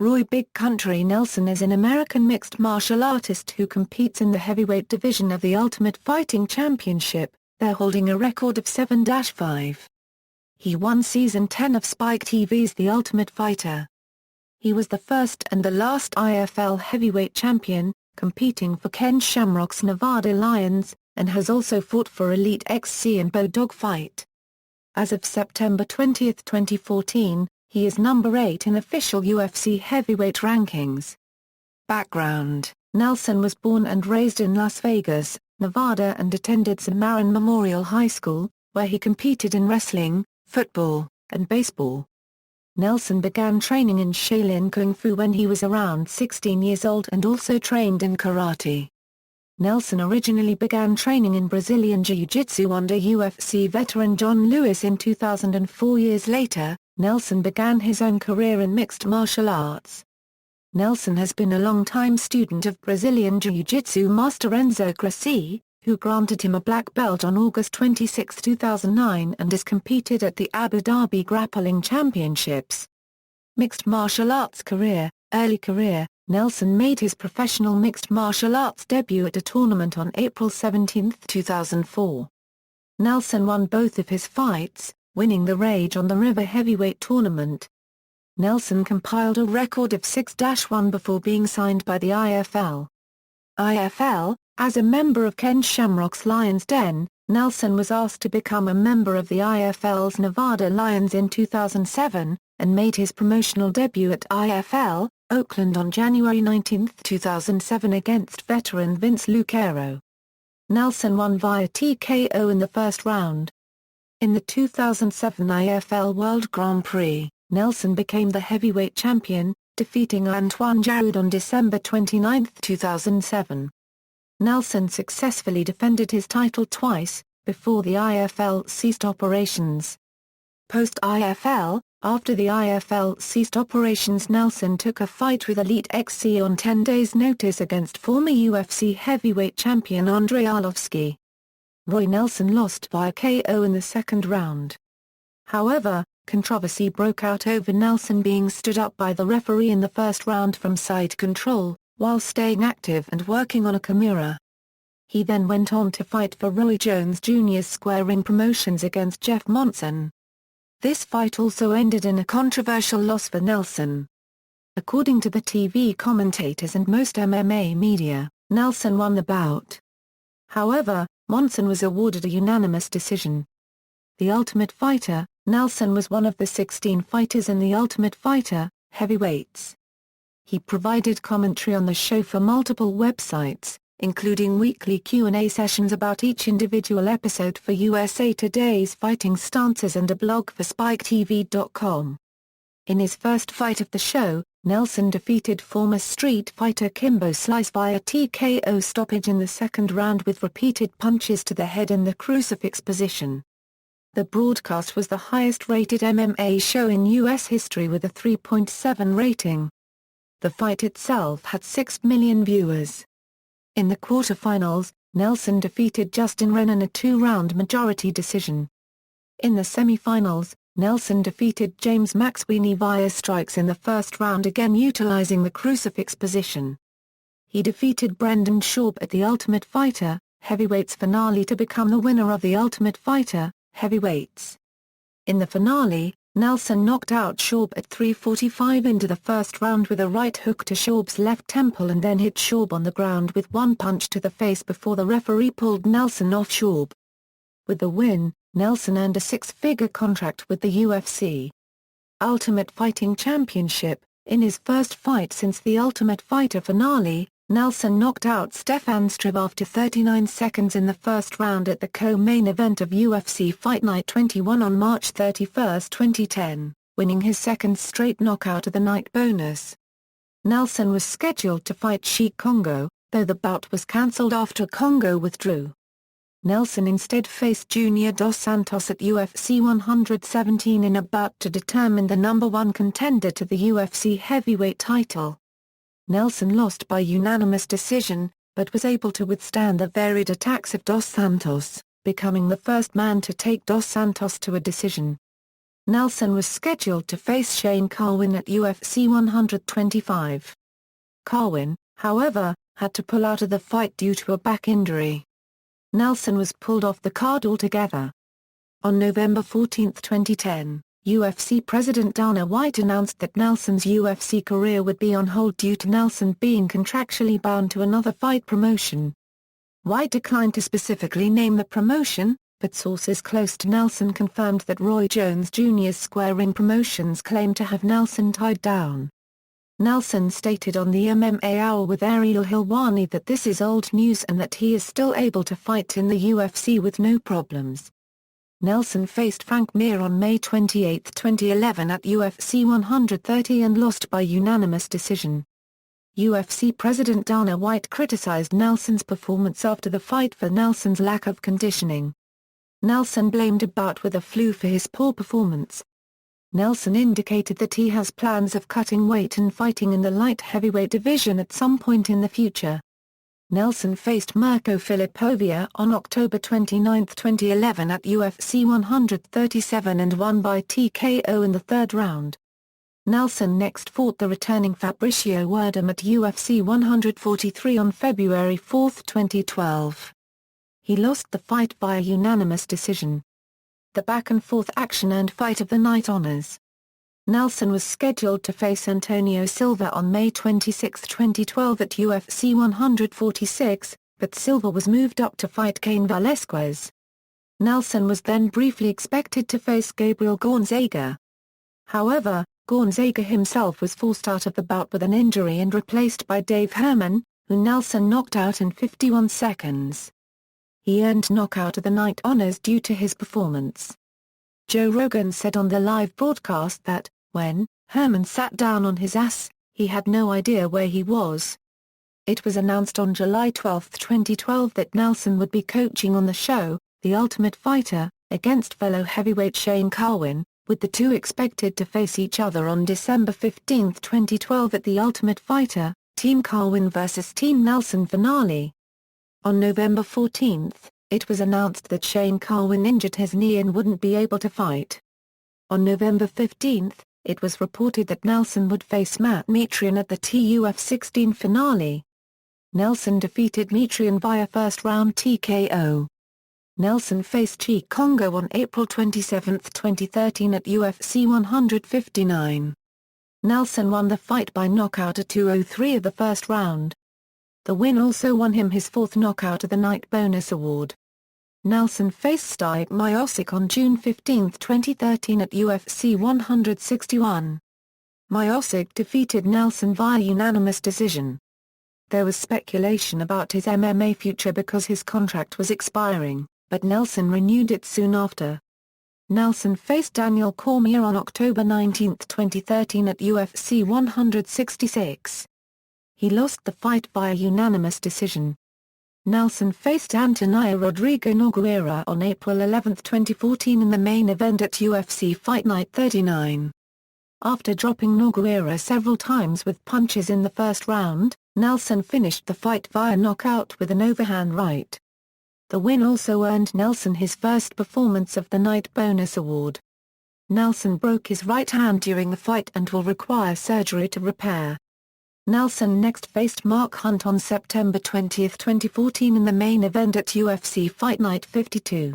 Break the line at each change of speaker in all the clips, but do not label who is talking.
Roy Big Country Nelson is an American mixed martial artist who competes in the heavyweight division of the Ultimate Fighting Championship, there holding a record of 7-5. He won Season 10 of Spike TV's The Ultimate Fighter. He was the first and the last IFL Heavyweight Champion, competing for Ken Shamrock's Nevada Lions, and has also fought for EliteXC and BodogFIGHT. As of September 20, 2014, he is number 8 in official UFC heavyweight rankings. Background: Nelson was born and raised in Las Vegas, Nevada and attended Cimarron Memorial High School, where he competed in wrestling, football, and baseball. Nelson began training in Shaolin Kung Fu when he was around 16 years old and also trained in karate. Nelson originally began training in Brazilian Jiu-Jitsu under UFC veteran John Lewis in 2000. 4 years later, Nelson began his own career in mixed martial arts. Nelson has been a long-time student of Brazilian Jiu-Jitsu master Enzo Gracie, who granted him a black belt on August 26, 2009 and has competed at the Abu Dhabi Grappling Championships. Mixed martial arts career: early career, Nelson made his professional mixed martial arts debut at a tournament on April 17, 2004. Nelson won both of his fights, winning the Rage on the River Heavyweight Tournament. Nelson compiled a record of 6-1 before being signed by the IFL. As a member of Ken Shamrock's Lions Den, Nelson was asked to become a member of the IFL's Nevada Lions in 2007, and made his promotional debut at IFL Oakland on January 19, 2007 against veteran Vince Lucero. Nelson won via TKO in the first round. In the 2007 IFL World Grand Prix, Nelson became the heavyweight champion, defeating Antoine Jarud on December 29, 2007. Nelson successfully defended his title twice, before the IFL ceased operations. Post-IFL, after the IFL ceased operations, Nelson took a fight with EliteXC on 10 days' notice against former UFC heavyweight champion Andrei Arlovski. Roy Nelson lost via KO in the second round. However, controversy broke out over Nelson being stood up by the referee in the first round from side control, while staying active and working on a Kimura. He then went on to fight for Roy Jones Jr.'s Square Ring Promotions against Jeff Monson. This fight also ended in a controversial loss for Nelson. According to the TV commentators and most MMA media, Nelson won the bout. However, Monson was awarded a unanimous decision. The Ultimate Fighter: Nelson was one of the 16 fighters in The Ultimate Fighter, Heavyweights. He provided commentary on the show for multiple websites, including weekly Q&A sessions about each individual episode for USA Today's Fighting Stances and a blog for SpikeTV.com. In his first fight of the show, Nelson defeated former Street Fighter Kimbo Slice via TKO stoppage in the second round with repeated punches to the head in the crucifix position. The broadcast was the highest-rated MMA show in U.S. history with a 3.7 rating. The fight itself had 6 million viewers. In the quarterfinals, Nelson defeated Justin Wren in a 2-round majority decision. In the semifinals, Nelson defeated James McSweeney via strikes in the first round, again utilizing the crucifix position. He defeated Brendan Schaub at the Ultimate Fighter, Heavyweights finale to become the winner of the Ultimate Fighter, Heavyweights. In the finale, Nelson knocked out Schaub at 3:45 into the first round with a right hook to Schaub's left temple and then hit Schaub on the ground with one punch to the face before the referee pulled Nelson off Schaub. With the win, Nelson earned a 6-figure contract with the UFC Ultimate Fighting Championship. In his first fight since the Ultimate Fighter finale, Nelson knocked out Stefan Struve after 39 seconds in the first round at the co-main event of UFC Fight Night 21 on March 31, 2010, winning his second straight knockout of the night bonus. Nelson was scheduled to fight Sheik Congo, though the bout was cancelled after Congo withdrew. Nelson instead faced Junior Dos Santos at UFC 117 in a bout to determine the number 1 contender to the UFC heavyweight title. Nelson lost by unanimous decision, but was able to withstand the varied attacks of Dos Santos, becoming the first man to take Dos Santos to a decision. Nelson was scheduled to face Shane Carwin at UFC 125. Carwin, however, had to pull out of the fight due to a back injury. Nelson was pulled off the card altogether. On November 14, 2010, UFC President Dana White announced that Nelson's UFC career would be on hold due to Nelson being contractually bound to another fight promotion. White declined to specifically name the promotion, but sources close to Nelson confirmed that Roy Jones Jr.'s Square Ring Promotions claimed to have Nelson tied down. Nelson stated on the MMA Hour with Ariel Helwani that this is old news and that he is still able to fight in the UFC with no problems. Nelson faced Frank Mir on May 28, 2011 at UFC 130 and lost by unanimous decision. UFC President Dana White criticized Nelson's performance after the fight for Nelson's lack of conditioning. Nelson blamed a bout with a flu for his poor performance. Nelson indicated that he has plans of cutting weight and fighting in the light heavyweight division at some point in the future. Nelson faced Mirko Filipovic on October 29, 2011 at UFC 137 and won by TKO in the third round. Nelson next fought the returning Fabricio Werdum at UFC 143 on February 4, 2012. He lost the fight via unanimous decision. The back-and-forth action earned Fight of the Night honors. Nelson was scheduled to face Antonio Silva on May 26, 2012 at UFC 146, but Silva was moved up to fight Cain Velasquez. Nelson was then briefly expected to face Gabriel Gonzaga. However, Gonzaga himself was forced out of the bout with an injury and replaced by Dave Herman, who Nelson knocked out in 51 seconds. He earned Knockout of the Night honors due to his performance. Joe Rogan said on the live broadcast that, when Herman sat down on his ass, he had no idea where he was. It was announced on July 12, 2012 that Nelson would be coaching on the show, The Ultimate Fighter, against fellow heavyweight Shane Carwin, with the two expected to face each other on December 15, 2012 at The Ultimate Fighter, Team Carwin vs Team Nelson finale. On November 14, it was announced that Shane Carwin injured his knee and wouldn't be able to fight. On November 15, it was reported that Nelson would face Matt Mitrione at the TUF 16 finale. Nelson defeated Mitrione via first-round TKO. Nelson faced Chi Kongo on April 27, 2013 at UFC 159. Nelson won the fight by knockout at 2:03 of the first round. The win also won him his fourth Knockout of the Night bonus award. Nelson faced Stipe Miocic on June 15, 2013 at UFC 161. Miocic defeated Nelson via unanimous decision. There was speculation about his MMA future because his contract was expiring, but Nelson renewed it soon after. Nelson faced Daniel Cormier on October 19, 2013 at UFC 166. He lost the fight via unanimous decision. Nelson faced Antonio Rodrigo Nogueira on April 11, 2014 in the main event at UFC Fight Night 39. After dropping Nogueira several times with punches in the first round, Nelson finished the fight via knockout with an overhand right. The win also earned Nelson his first Performance of the Night bonus award. Nelson broke his right hand during the fight and will require surgery to repair. Nelson next faced Mark Hunt on September 20, 2014 in the main event at UFC Fight Night 52.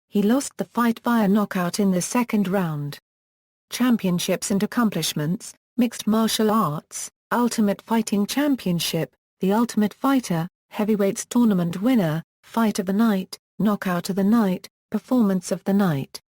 He lost the fight via knockout in the second round. Championships and accomplishments: Mixed Martial Arts, Ultimate Fighting Championship, The Ultimate Fighter, Heavyweights Tournament winner, Fight of the Night, Knockout of the Night, Performance of the Night.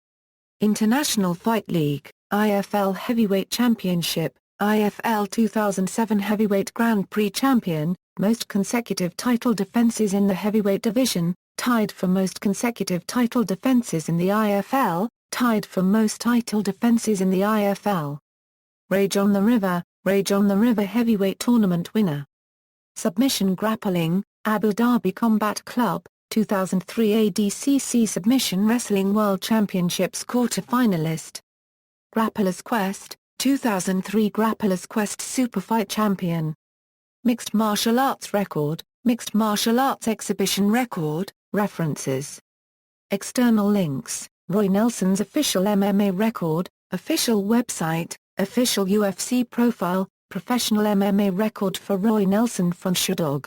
International Fight League, IFL Heavyweight Championship, IFL 2007 Heavyweight Grand Prix Champion, most consecutive title defenses in the heavyweight division, tied for most consecutive title defenses in the IFL, tied for most title defenses in the IFL. Rage on the River Heavyweight Tournament winner. Submission Grappling, Abu Dhabi Combat Club, 2003 ADCC Submission Wrestling World Championships quarter-finalist. Grappler's Quest, 2003 Grappler's Quest Superfight Champion. Mixed Martial Arts Record, Mixed Martial Arts Exhibition Record, References. External links, Roy Nelson's official MMA record, official website, official UFC profile, professional MMA record for Roy Nelson from Sherdog.